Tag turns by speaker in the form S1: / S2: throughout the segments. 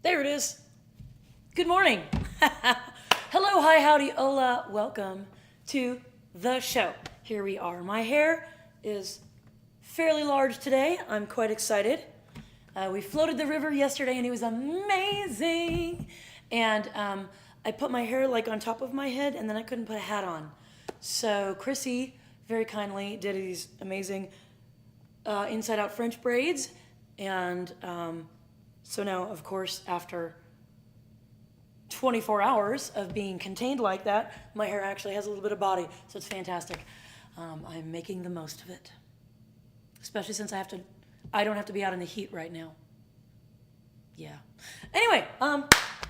S1: There it is. Good morning. Hello, hi, howdy, hola. Welcome to the show. Here we are. My hair is fairly large today. I'm quite excited. We floated the river yesterday and it was amazing. And I put my hair like on top of my head and then I couldn't put a hat on. So Chrissy very kindly did these amazing inside out French braids. And so now, of course, after 24 hours of being contained like that, my hair actually has a little bit of body, so it's fantastic. I'm making the most of it, especially since I don't have to be out in the heat right now. Yeah. Anyway,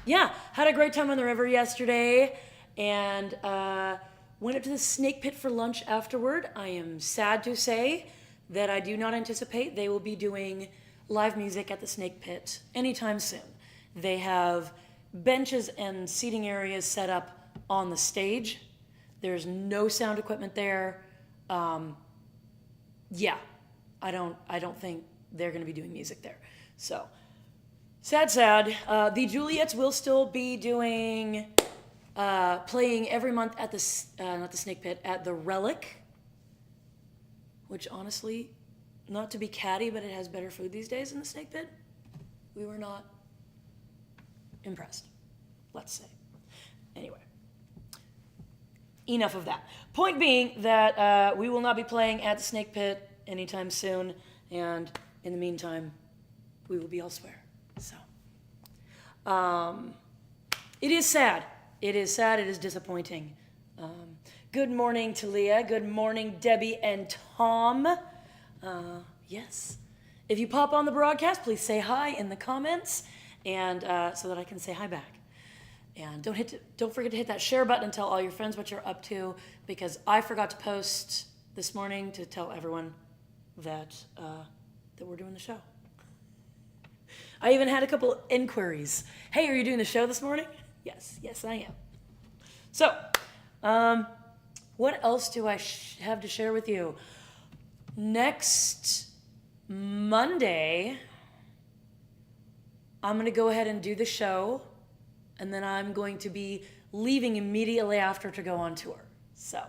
S1: yeah, had a great time on the river yesterday, and went up to the snake pit for lunch afterward. I am sad to say that I do not anticipate they will be doing live music at the snake pit anytime soon. They have benches and seating areas set up on the stage. There's no sound equipment there. Yeah, I don't think they're going to be doing music there. So sad. The Juliets will still be doing playing every month at the not the snake pit, at the Relic, which honestly, not to be catty, but it has better food these days than the snake pit. We were not impressed, let's say. Anyway, enough of that. Point being that we will not be playing at the snake pit anytime soon, and in the meantime, we will be elsewhere. So, it is sad. It is sad. It is disappointing. Good morning to Leah. Good morning, Debbie and Tom. Yes. If you pop on the broadcast, please say hi in the comments, and so that I can say hi back. And don't forget to hit that share button and tell all your friends what you're up to, because I forgot to post this morning to tell everyone that that we're doing the show. I even had a couple inquiries. Hey, are you doing the show this morning? Yes, I am. So, what else do I have to share with you? Next Monday, I'm going to go ahead and do the show, and then I'm going to be leaving immediately after to go on tour. So,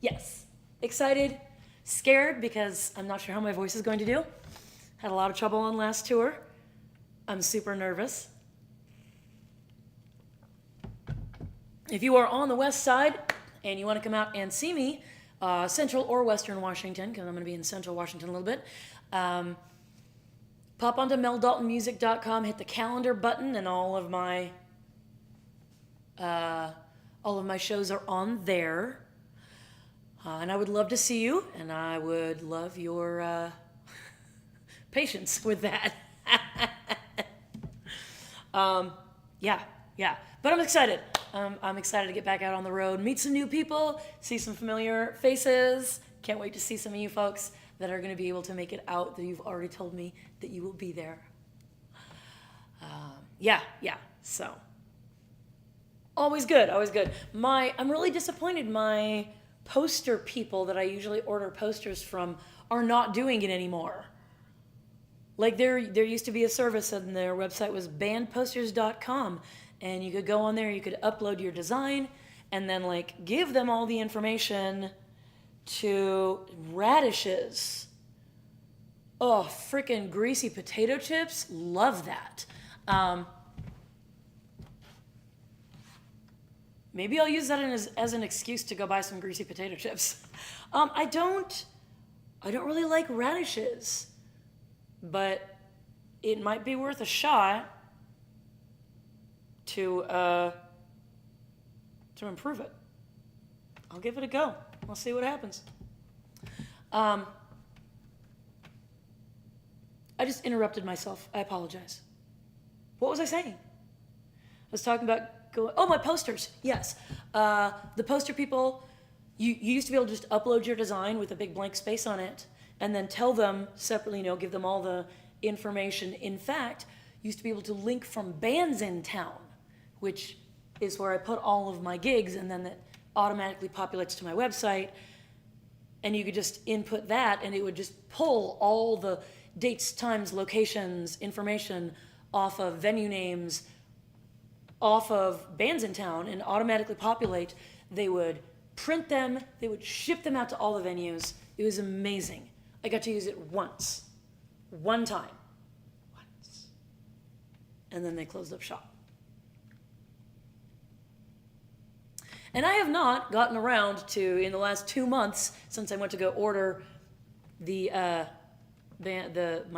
S1: yes, excited, scared because I'm not sure how my voice is going to do. Had a lot of trouble on last tour. I'm super nervous. If you are on the west side and you want to come out and see me, Central or Western Washington, because I'm going to be in Central Washington a little bit, pop onto meldaltonmusic.com, hit the calendar button, and all of my shows are on there. And I would love to see you, and I would love your patience with that. Yeah. But I'm excited. I'm excited to get back out on the road, meet some new people, see some familiar faces. Can't wait to see some of you folks that are going to be able to make it out, that you've already told me that you will be there. Yeah. So, always good. I'm really disappointed my poster people that I usually order posters from are not doing it anymore. Like there used to be a service and their website was bandposters.com, and you could go on there, you could upload your design, and then like give them all the information to radishes. Oh, freaking greasy potato chips. Love that. Maybe I'll use that as an excuse to go buy some greasy potato chips. I don't really like radishes, but it might be worth a shot to improve it. I'll give it a go. We'll see what happens. I just interrupted myself. I apologize. What was I saying? I was talking about my posters. Yes. The poster people, you used to be able to just upload your design with a big blank space on it and then tell them separately, give them all the information. In fact, used to be able to link from bands in town, which is where I put all of my gigs, and then that automatically populates to my website, and you could just input that and it would just pull all the dates, times, locations, information off of venue names, off of bands in town, and automatically populate. They would print them, they would ship them out to all the venues. It was amazing. I got to use it once. One time. Once. And then they closed up shop. And I have not gotten around to, in the last 2 months, since I went to go order my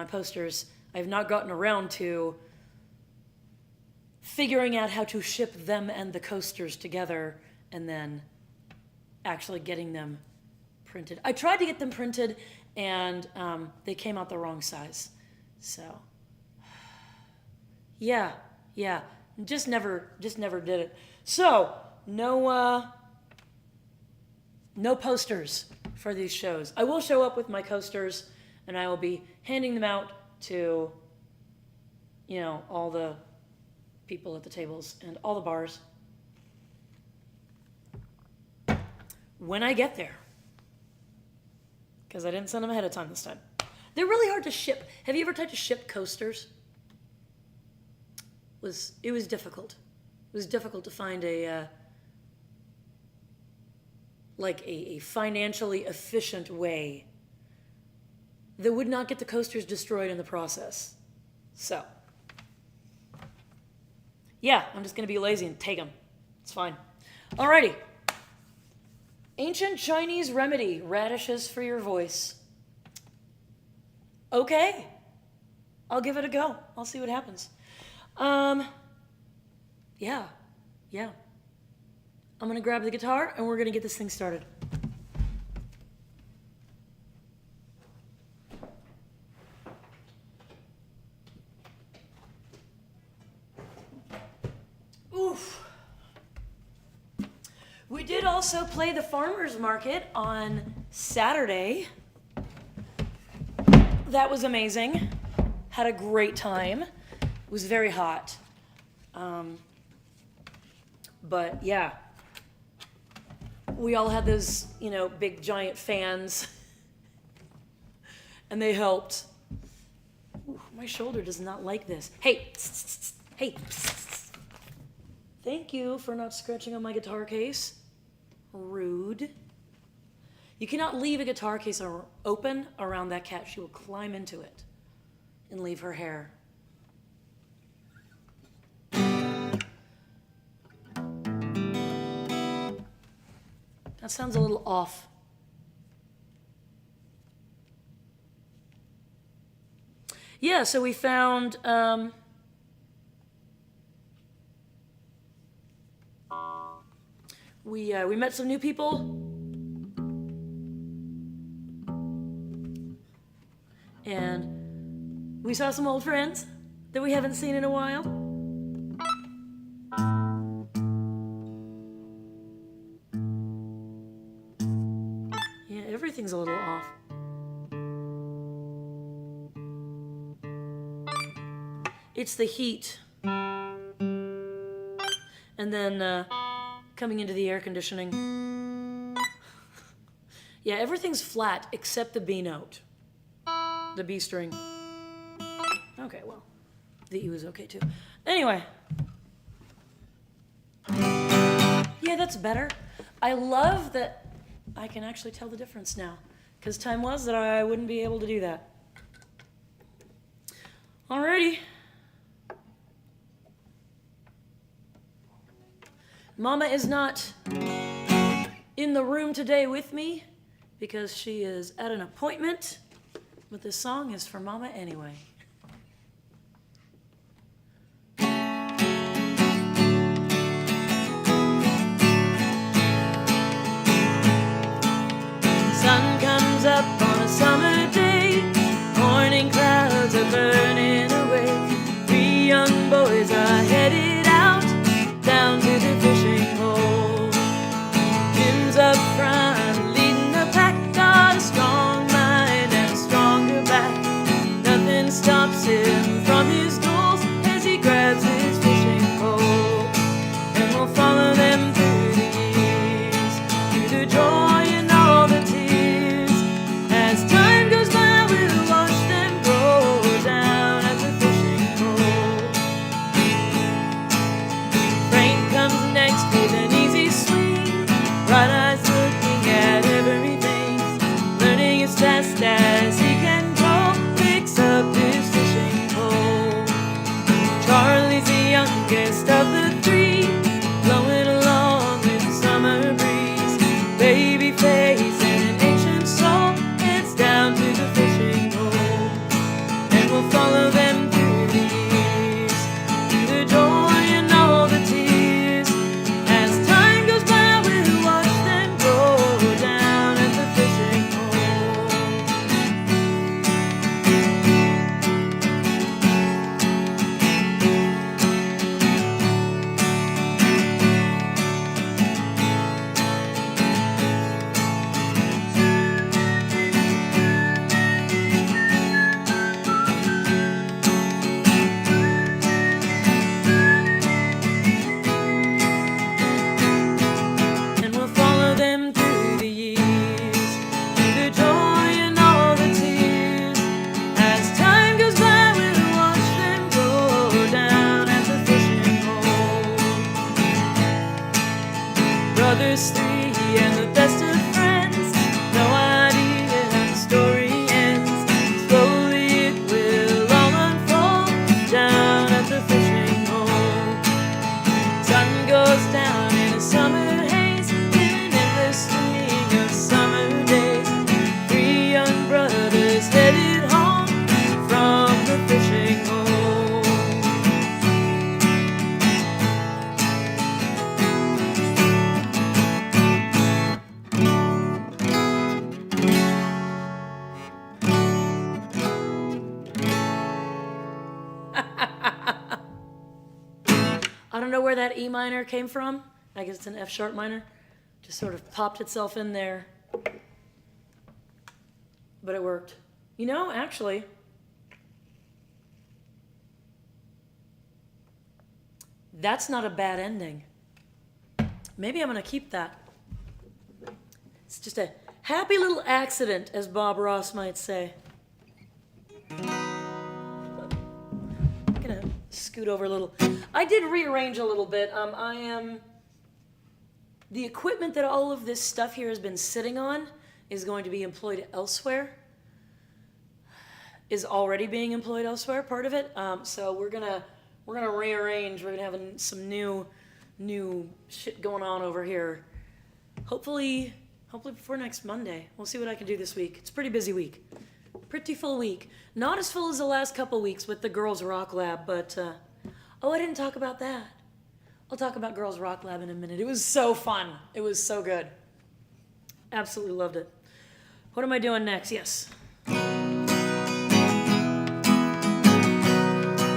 S1: posters, I have not gotten around to figuring out how to ship them and the coasters together and then actually getting them printed. I tried to get them printed and they came out the wrong size. So, yeah, just never did it. So, no posters for these shows. I will show up with my coasters and I will be handing them out to, all the people at the tables and all the bars when I get there. Because I didn't send them ahead of time this time. They're really hard to ship. Have you ever tried to ship coasters? It was difficult. It was difficult to find a financially efficient way that would not get the coasters destroyed in the process. So, yeah, I'm just going to be lazy and take them. It's fine. Alrighty. Ancient Chinese remedy, radishes for your voice. Okay. I'll give it a go. I'll see what happens. Yeah. I'm going to grab the guitar and we're going to get this thing started. Oof. We did also play the farmers market on Saturday. That was amazing. Had a great time. It was very hot. But yeah, we all had those, big giant fans and they helped. Ooh, my shoulder does not like this. Hey, hey. Thank you for not scratching on my guitar case. Rude. You cannot leave a guitar case open around that cat. She will climb into it and leave her hair. That sounds a little off. Yeah, so we found we met some new people. And we saw some old friends that we haven't seen in a while. Yeah, everything's a little off. It's the heat. And then coming into the air conditioning. Yeah, everything's flat except the B note. The B string. Okay, well, the E was okay too. Anyway. Yeah, that's better. I love that I can actually tell the difference now. Because time was that I wouldn't be able to do that. Alrighty. Mama is not in the room today with me because she is at an appointment, but this song is for Mama anyway. Sun comes up on a summer day, morning clouds are burning away. 3 young boys are headed out down to the fishing hole. Jim's up front, leading the pack, got a strong mind and a stronger back. Nothing stops bright eyes looking at everything, learning as fast as he can go, picks up his fishing pole. Charlie's the youngest of the three, blowing along with the summer breeze. Baby face and an ancient soul, heads down to the fishing hole, and we'll follow them through the years, through the joy and all the tears. As time goes by, we'll watch them go down at the fishing hole. And we'll follow them through the years, through the joy and all the tears. As time goes by, we'll watch them go down at the fishing hole. Brothers three and the best of friends, no idea how the story ends. Slowly it will all unfold down at the fishing hole. Sun goes down in a summer haze, in an endless string of summer days. Three young brothers headed home from the fishing hole. I don't know where that E minor came from. I guess it's an F sharp minor. Just sort of popped itself in there. But it worked. You know, actually, that's not a bad ending. Maybe I'm going to keep that. It's just a happy little accident, as Bob Ross might say. I'm going to scoot over a little. I did rearrange a little bit. The equipment that all of this stuff here has been sitting on is going to be employed elsewhere. Is already being employed elsewhere, part of it. So we're gonna rearrange. We're gonna have some new shit going on over here. Hopefully before next Monday. We'll see what I can do this week. It's a pretty busy week. Pretty full week. Not as full as the last couple weeks with the Girls Rock Lab, but oh, I didn't talk about that. I'll talk about Girls Rock Lab in a minute. It was so fun. It was so good. Absolutely loved it. What am I doing next? Yes.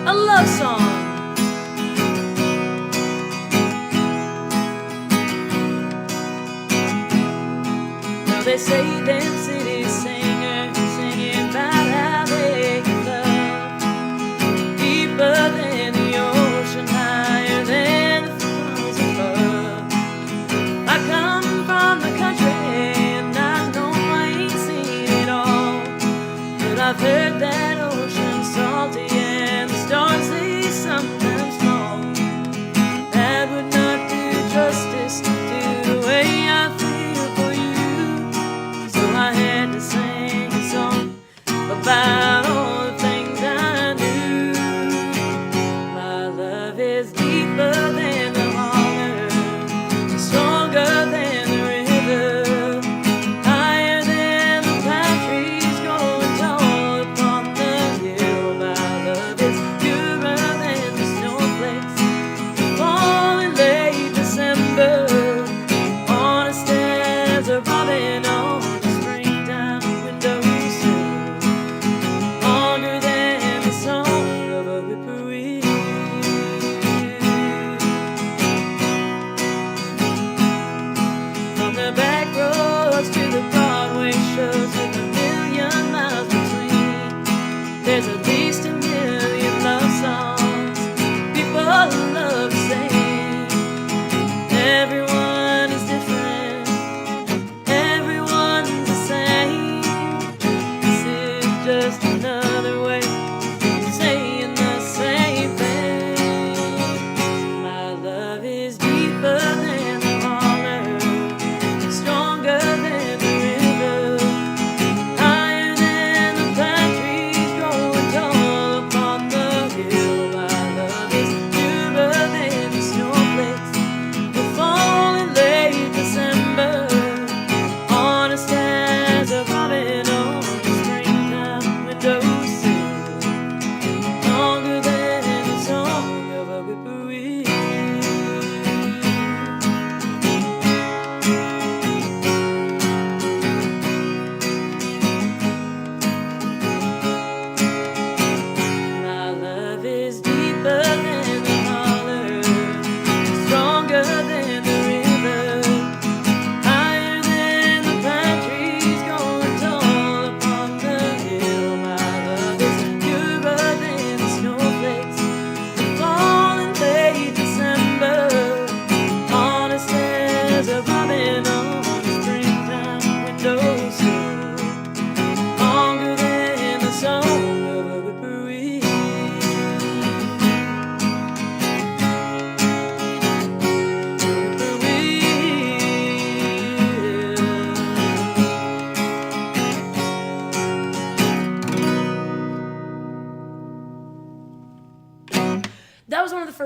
S1: A love song. Now they say them city singers singing about how they can love deeper than the ocean, higher than the stars above. I come from the country and I know I ain't seen it all, but I've heard that ocean's salty and the stars they sometimes fall. That would not do justice to the way I feel for you, so I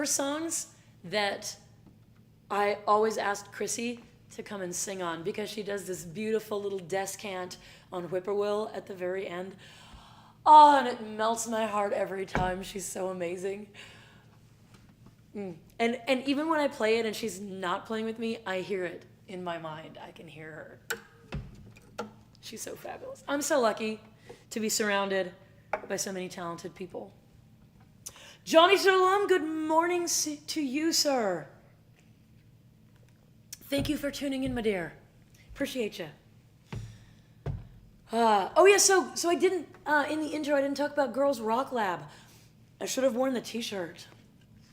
S1: were songs that I always asked Chrissy to come and sing on because she does this beautiful little descant on Whippoorwill at the very end. Oh, and it melts my heart every time. She's so amazing. And even when I play it and she's not playing with me, I hear it in my mind. I can hear her. She's so fabulous. I'm so lucky to be surrounded by so many talented people. Johnny Shalom, good morning to you, sir. Thank you for tuning in, my dear. Appreciate you. Oh yeah, so I didn't, in the intro, I didn't talk about Girls Rock Lab. I should have worn the t-shirt.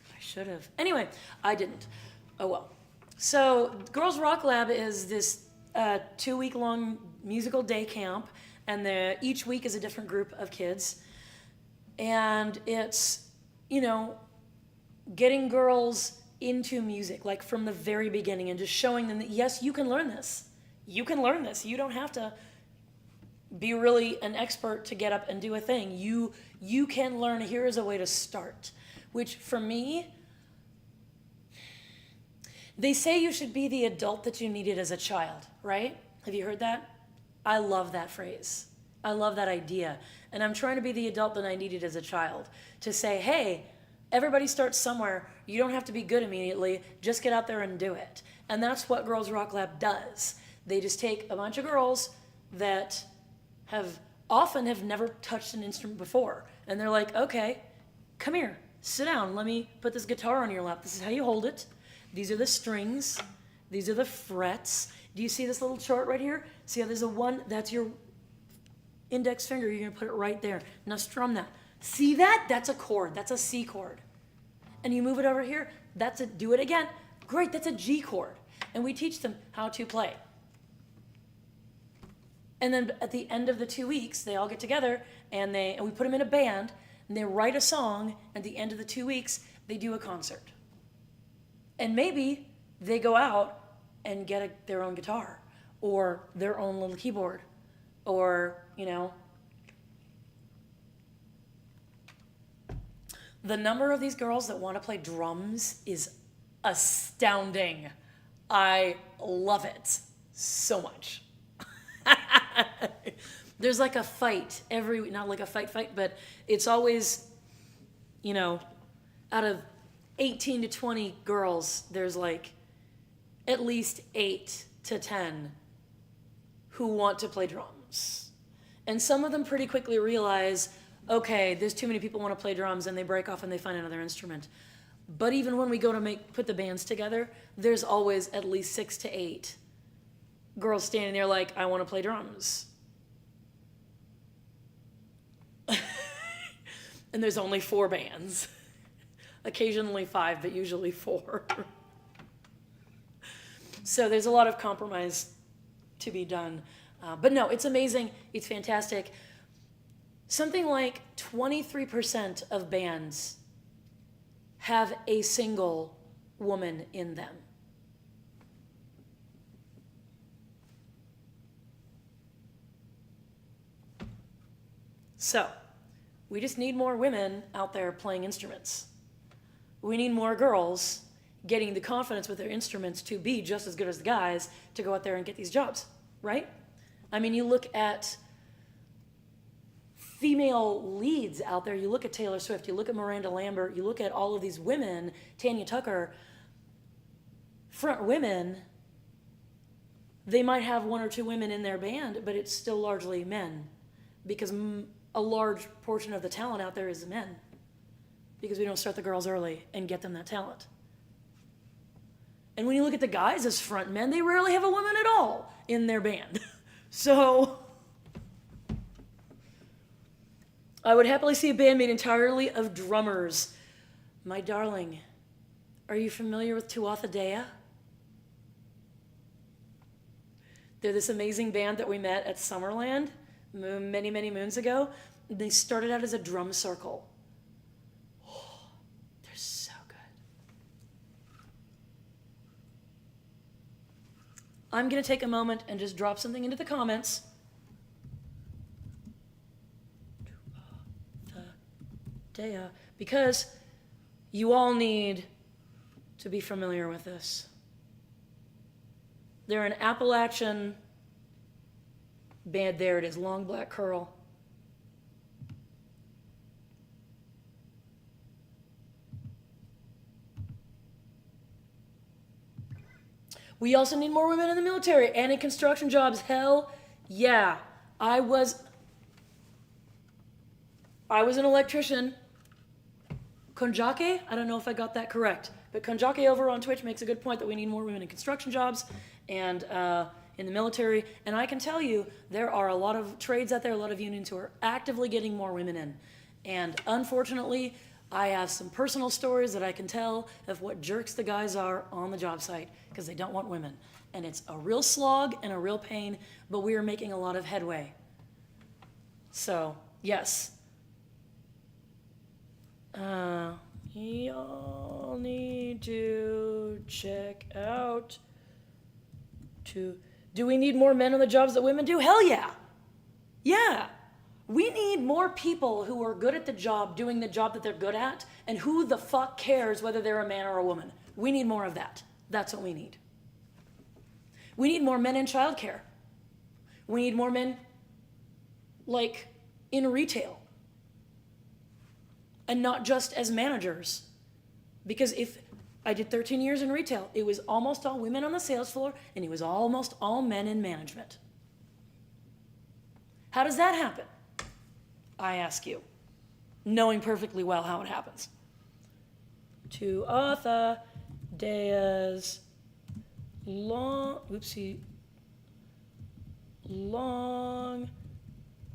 S1: I should have. Anyway, I didn't. Oh well. So Girls Rock Lab is this 2-week-long musical day camp, and each week is a different group of kids. And it's, getting girls into music, like from the very beginning, and just showing them that, yes, you can learn this. You can learn this. You don't have to be really an expert to get up and do a thing. You can learn. Here is a way to start, which for me, they say you should be the adult that you needed as a child, right? Have you heard that? I love that phrase. I love that idea. And I'm trying to be the adult that I needed as a child, to say, hey, everybody starts somewhere. You don't have to be good immediately. Just get out there and do it. And that's what Girls Rock Lab does. They just take a bunch of girls that have never touched an instrument before. And they're like, okay, come here, sit down. Let me put this guitar on your lap. This is how you hold it. These are the strings. These are the frets. Do you see this little chart right here? See how there's a 1? That's your index finger. You're going to put it right there. Now strum that. See that? That's a chord. That's a C chord. And you move it over here. Do it again. Great, that's a G chord. And we teach them how to play. And then at the end of the 2 weeks, they all get together and we put them in a band and they write a song. At the end of the 2 weeks, they do a concert. And maybe they go out and get their own guitar or their own little keyboard or, the number of these girls that want to play drums is astounding. I love it so much. There's like a fight not like a fight, but it's always, out of 18 to 20 girls, there's like at least 8 to 10 who want to play drums. And some of them pretty quickly realize, okay, there's too many people want to play drums, and they break off and they find another instrument. But even when we go to put the bands together, there's always at least 6 to 8 girls standing there like, I want to play drums. And there's only 4 bands. Occasionally 5, but usually 4. So there's a lot of compromise to be done. But no, it's amazing. It's fantastic. Something like 23% of bands have a single woman in them. So, we just need more women out there playing instruments. We need more girls getting the confidence with their instruments to be just as good as the guys to go out there and get these jobs, right? I mean, you look at female leads out there, you look at Taylor Swift, you look at Miranda Lambert, you look at all of these women, Tanya Tucker, front women, they might have 1 or 2 women in their band, but it's still largely men, because a large portion of the talent out there is men, because we don't start the girls early and get them that talent. And when you look at the guys as front men, they rarely have a woman at all in their band. So I would happily see a band made entirely of drummers. My darling, are you familiar with Tuatha Dea? They're this amazing band that we met at Summerland many, many moons ago. They started out as a drum circle. Oh, they're so good. I'm going to take a moment and just drop something into the comments. Tuatha Dea, because You all need to be familiar with this. They're an Appalachian band. There it is, Long Black Curl. We also need more women in the military and in construction jobs. Hell yeah. I was an electrician. Konjake, I don't know if I got that correct, but Konjake over on Twitch makes a good point that we need more women in construction jobs and in the military. And I can tell you, there are a lot of trades out there, a lot of unions who are actively getting more women in. And unfortunately, I have some personal stories that I can tell of what jerks the guys are on the job site because they don't want women. And it's a real slog and a real pain, but we are making a lot of headway. So, yes. Y'all need to check out do we need more men on the jobs that women do? Hell yeah. Yeah. We need more people who are good at the job, doing the job that they're good at, and who the fuck cares whether they're a man or a woman? We need more of that. That's what we need. We need more men in childcare. We need more men, like, in retail. And not just as managers. Because if I did 13 years in retail, it was almost all women on the sales floor, and it was almost all men in management. How does that happen? I ask you, knowing perfectly well how it happens. To Arthur Dea's long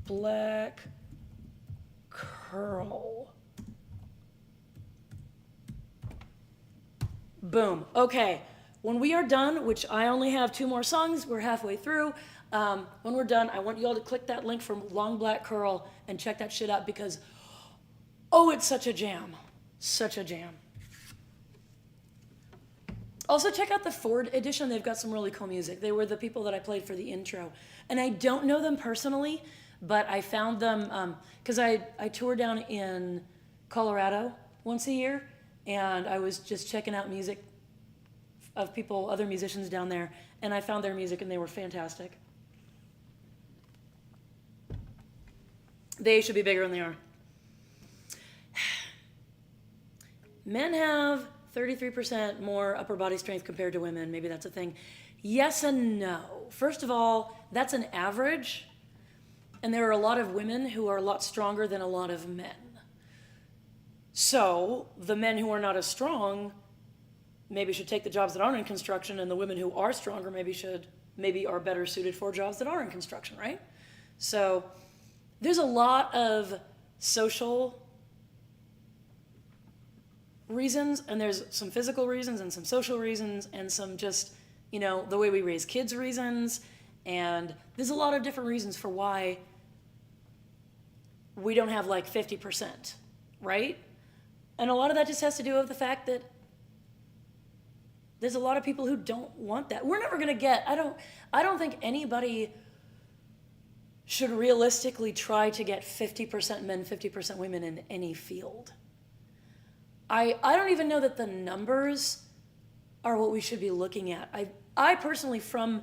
S1: black curl. Boom. Okay. When we are done, which I only have 2 more songs, we're halfway through. When we're done, I want you all to click that link from Long Black Curl and check that shit out because, oh, it's such a jam. Such a jam. Also, check out the Ford edition. They've got some really cool music. They were the people that I played for the intro. And I don't know them personally, but I found them because I tour down in Colorado once a year, and I was just checking out music of people, other musicians down there, and I found their music, and they were fantastic. They should be bigger than they are. Men have 33% more upper body strength compared to women. Maybe that's a thing. Yes and no. First of all, that's an average, and there are a lot of women who are a lot stronger than a lot of men. So the men who are not as strong maybe should take the jobs that aren't in construction, and the women who are stronger maybe are better suited for jobs that are in construction, right? So there's a lot of social reasons, and there's some physical reasons and some social reasons and some just, the way we raise kids reasons, and there's a lot of different reasons for why we don't have like 50%, right? And a lot of that just has to do with the fact that there's a lot of people who don't want that. We're never going to get, I don't think anybody should realistically try to get 50% men, 50% women in any field. I don't even know that the numbers are what we should be looking at. I personally, from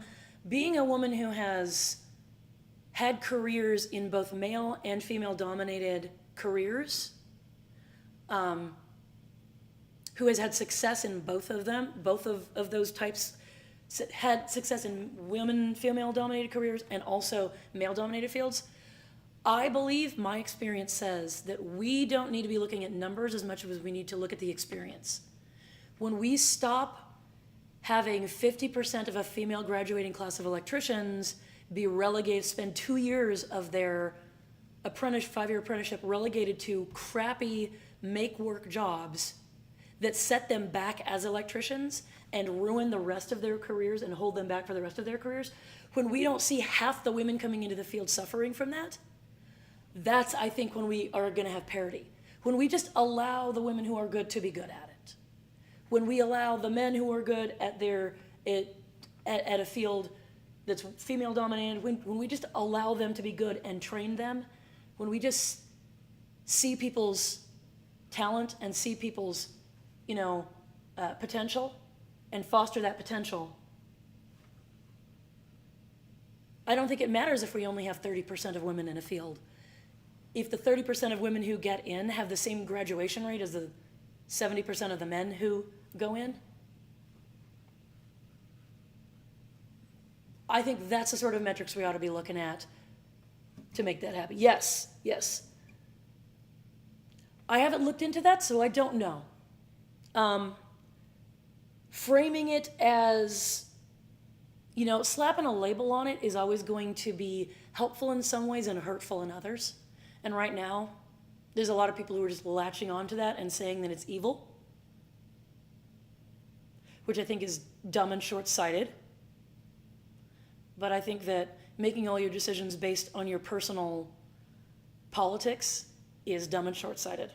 S1: being a woman who has had careers in both male and female dominated careers, who has had success in both of them, both of those types, had success in women, female-dominated careers and also male-dominated fields. I believe my experience says that we don't need to be looking at numbers as much as we need to look at the experience. When we stop having 50% of a female graduating class of electricians be relegated, spend 2 years of their 5-year apprenticeship relegated to crappy make-work jobs that set them back as electricians and ruin the rest of their careers and hold them back for the rest of their careers, when we don't see half the women coming into the field suffering from that, that's, I think, when we are going to have parity. When we just allow the women who are good to be good at it. When we allow the men who are good at at a field that's female dominated, when we just allow them to be good and train them, when we just see people's talent and see people's potential and foster that potential, I don't think it matters if we only have 30% of women in a field. If the 30% of women who get in have the same graduation rate as the 70% of the men who go in, I think that's the sort of metrics we ought to be looking at to make that happen. Yes. I haven't looked into that, so I don't know. Framing it as, slapping a label on it is always going to be helpful in some ways and hurtful in others. And right now, there's a lot of people who are just latching onto that and saying that it's evil, which I think is dumb and short-sighted. But I think that making all your decisions based on your personal politics is dumb and short-sighted,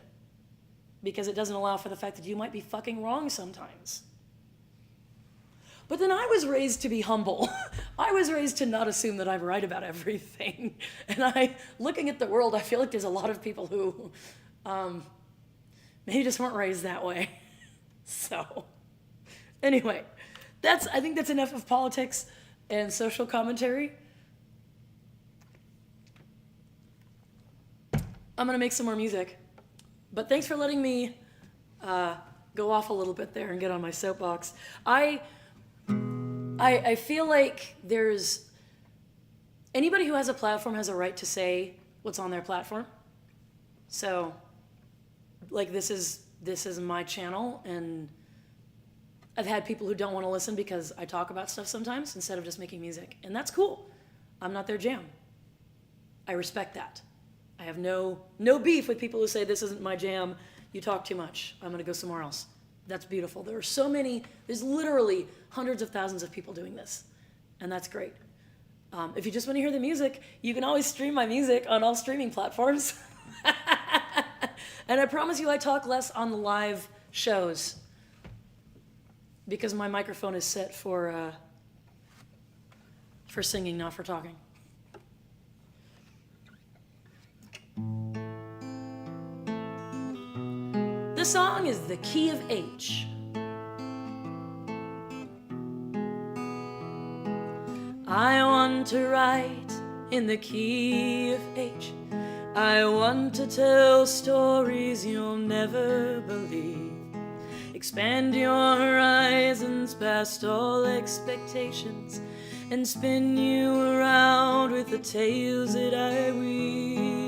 S1: because it doesn't allow for the fact that you might be fucking wrong sometimes. But then I was raised to be humble. I was raised to not assume that I'm right about everything. And looking at the world, I feel like there's a lot of people who maybe just weren't raised that way. So, anyway, I think that's enough of politics and social commentary. I'm gonna make some more music. But thanks for letting me go off a little bit there and get on my soapbox. I feel like anybody who has a platform has a right to say what's on their platform. So, like, this is my channel, and I've had people who don't want to listen because I talk about stuff sometimes instead of just making music, and that's cool. I'm not their jam. I respect that. I have no beef with people who say this isn't my jam, you talk too much, I'm gonna go somewhere else. That's beautiful. There's literally hundreds of thousands of people doing this, and that's great. If you just want to hear the music, you can always stream my music on all streaming platforms. And I promise you I talk less on the live shows because my microphone is set for singing, not for talking. The song is The Key of H. I want to write in the key of H. I want to tell stories you'll never believe. Expand your horizons past all expectations and spin you around with the tales that I weave.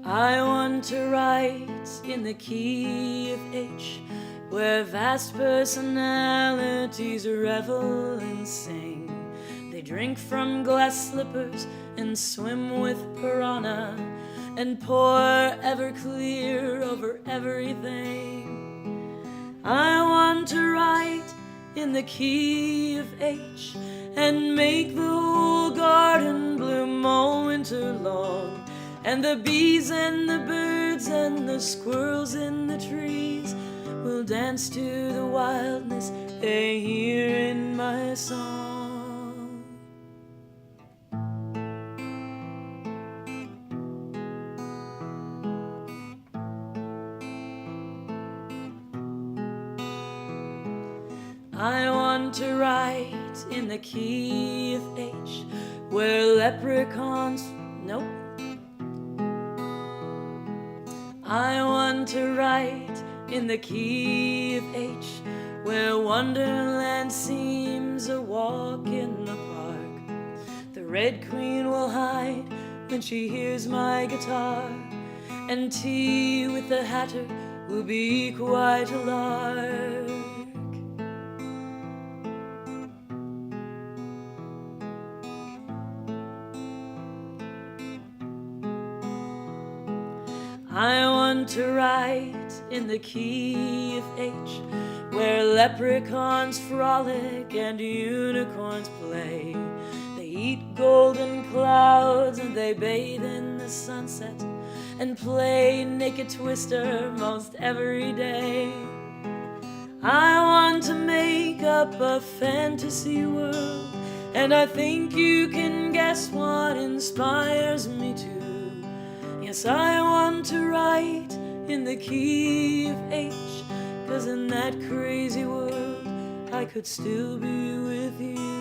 S1: I want to write in the key of H, where vast personalities revel and sing. They drink from glass slippers and swim with piranha and pour Everclear over everything. I want to write in the key of H and make the whole garden bloom all winter long. And the bees and the birds and the squirrels in the trees will dance to the wildness they hear in my song. I want to write in the key of H, where leprechauns... Nope. I want to write in the key of H, where Wonderland seems a walk in the park. The Red Queen will hide when she hears my guitar, and tea with the Hatter will be quite a lark. I want to write in the key of H, where leprechauns frolic and unicorns play. They eat golden clouds and they bathe in the sunset and play naked twister most every day. I want to make up a fantasy world And I think you can guess what inspires me to. Yes, I want to write in the key of H, 'cause in that crazy world I could still be with you.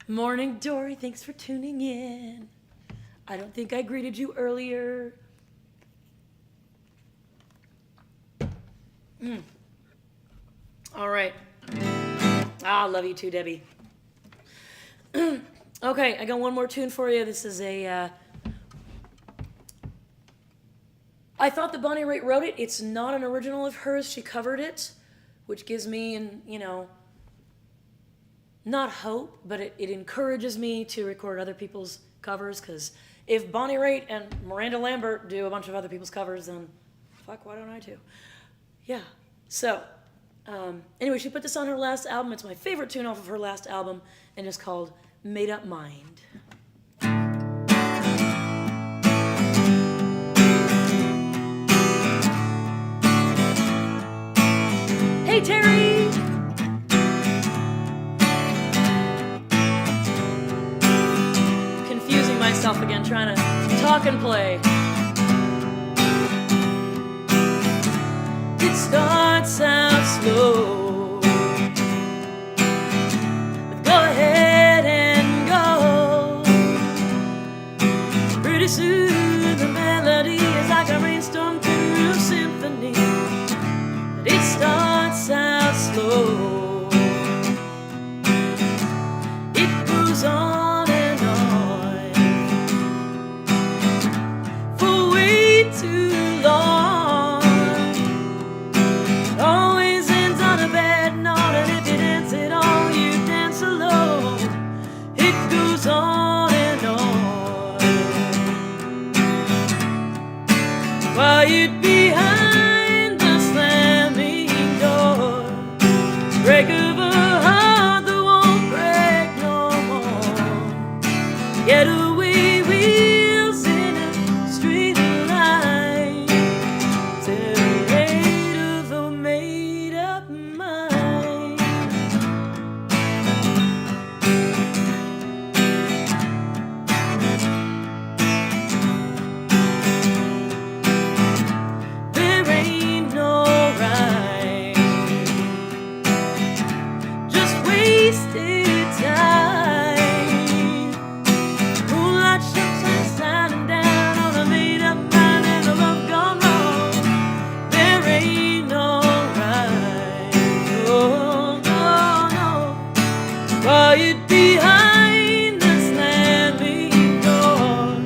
S1: Morning, Dory. Thanks for tuning in. I don't think I greeted you earlier. All right. I love you too, Debbie. Okay, I got one more tune for you. This is a... I thought that Bonnie Raitt wrote it. It's not an original of hers. She covered it, which gives me, not hope, but it encourages me to record other people's covers, because if Bonnie Raitt and Miranda Lambert do a bunch of other people's covers, then fuck, why don't I too? Yeah. So, anyway, she put this on her last album. It's my favorite tune off of her last album, and it's called Made Up Mind. Hey, Terry! Confusing myself again, trying to talk and play. It starts out slow, but go ahead and go. Pretty soon the melody is like a rainstorm to a symphony, but it starts out slow. It goes on and on for way too long. It always ends on a bad note, and if you dance at all, you dance alone. It goes on and on. Quiet behind the slamming door, break of a heart that won't break no more. Getaway wheels in a street light, serenade of a made-up mind. There ain't no right, just wasted time. Moonlight shines shining down on a made-up mind and a love gone wrong. There ain't no right, oh no, no. Quiet behind the slamming door,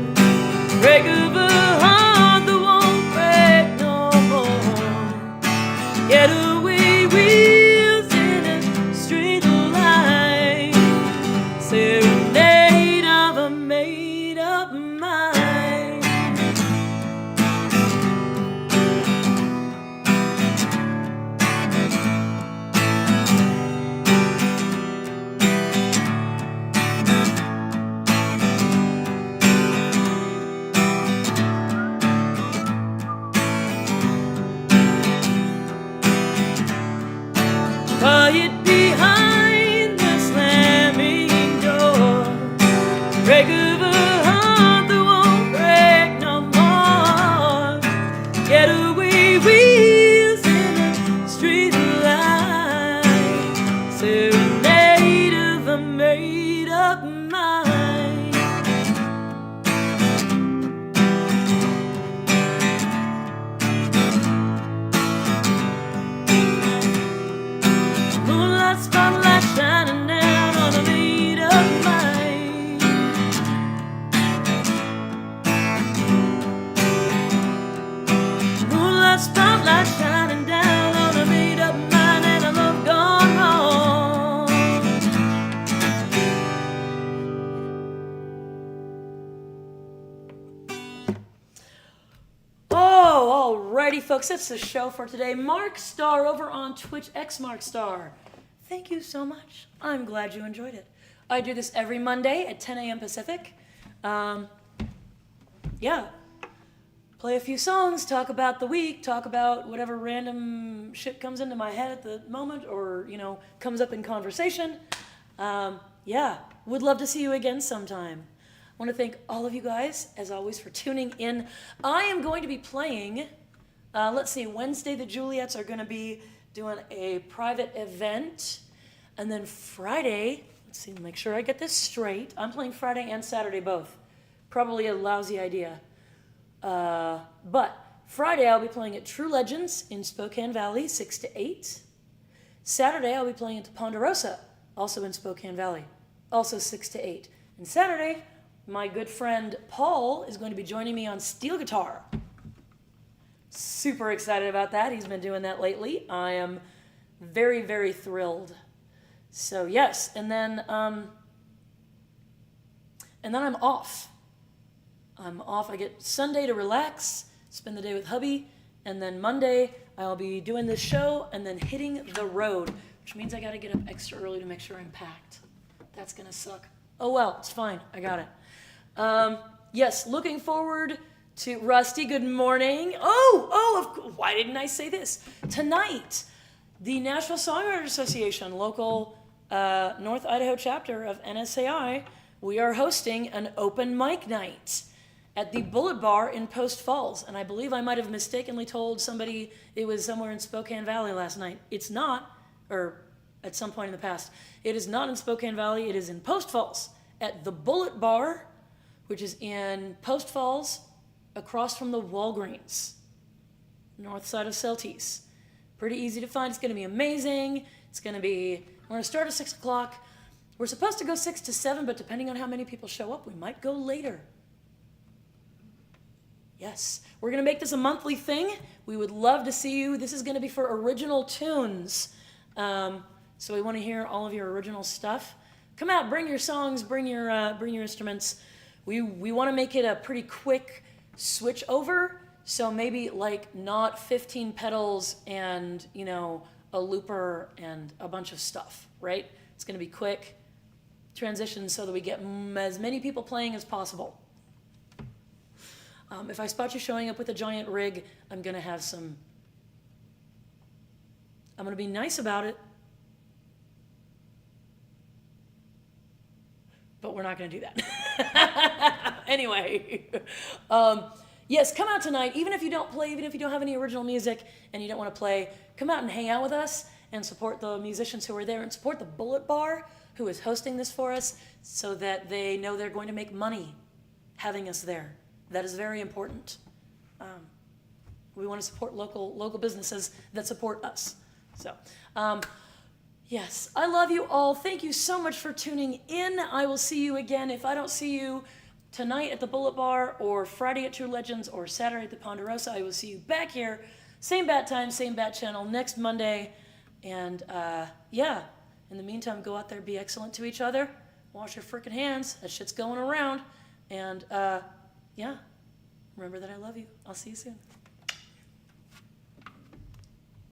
S1: break of a heart that won't break no more. Getaway wheels in a street light, serenade of a made-up mind. Quiet behind the slamming door, break of a heart that won't break no more. Getaway wheels in a street light, serenade of a made-up mind. Moonlight spotlight shining down on a made-up mind. Moonlight spotlight shining down on a made-up mind and a love gone wrong. Oh, alrighty, folks, that's the show for today. Mark Starr over on Twitch, X Mark Starr. Thank you so much. I'm glad you enjoyed it. I do this every Monday at 10 a.m. Pacific. Yeah. Play a few songs, talk about the week, talk about whatever random shit comes into my head at the moment or, comes up in conversation. Yeah, would love to see you again sometime. I want to thank all of you guys, as always, for tuning in. I am going to be playing, Wednesday the Juliets are going to be doing a private event. And then Friday, make sure I get this straight. I'm playing Friday and Saturday both. Probably a lousy idea. But Friday I'll be playing at True Legends in Spokane Valley, 6 to 8. Saturday I'll be playing at Ponderosa, also in Spokane Valley, also 6 to 8. And Saturday, my good friend Paul is going to be joining me on steel guitar. Super excited about that. He's been doing that lately. I am very, very thrilled. So yes, and then I'm off. I get Sunday to relax, spend the day with hubby, and then Monday I'll be doing this show and then hitting the road, which means I gotta get up extra early to make sure I'm packed. That's gonna suck. Oh well, it's fine. I got it. Yes, looking forward to Rusty. Good morning. Why didn't I say this? Tonight, the Nashville Songwriters Association, local North Idaho chapter of NSAI, we are hosting an open mic night at the Bullet Bar in Post Falls. And I believe I might have mistakenly told somebody it was somewhere in Spokane Valley last night. It's not, or at some point in the past. It is not in Spokane Valley. It is in Post Falls at the Bullet Bar, which is in Post Falls across from the Walgreens, north side of Celtice. Pretty easy to find. It's going to be amazing. We're going to start at 6 o'clock. We're supposed to go 6 to 7, but depending on how many people show up, we might go later. Yes, we're going to make this a monthly thing. We would love to see you. This is going to be for original tunes. So we want to hear all of your original stuff. Come out, bring your songs, bring your instruments. We want to make it a pretty quick switch over. So maybe not 15 pedals and, a looper and a bunch of stuff, right? It's going to be quick transition so that we get as many people playing as possible. If I spot you showing up with a giant rig, I'm going to be nice about it. But we're not going to do that. Anyway. Yes, come out tonight. Even if you don't play, even if you don't have any original music and you don't want to play, come out and hang out with us and support the musicians who are there and support the Bullet Bar who is hosting this for us so that they know they're going to make money having us there. That is very important. We want to support local businesses that support us. So, yes, I love you all. Thank you so much for tuning in. I will see you again. If I don't see you tonight at the Bullet Bar or Friday at True Legends or Saturday at the Ponderosa, I will see you back here. Same bat time, same bat channel next Monday. And yeah, in the meantime, go out there, be excellent to each other. Wash your freaking hands. That shit's going around. And yeah, remember that I love you. I'll see you soon.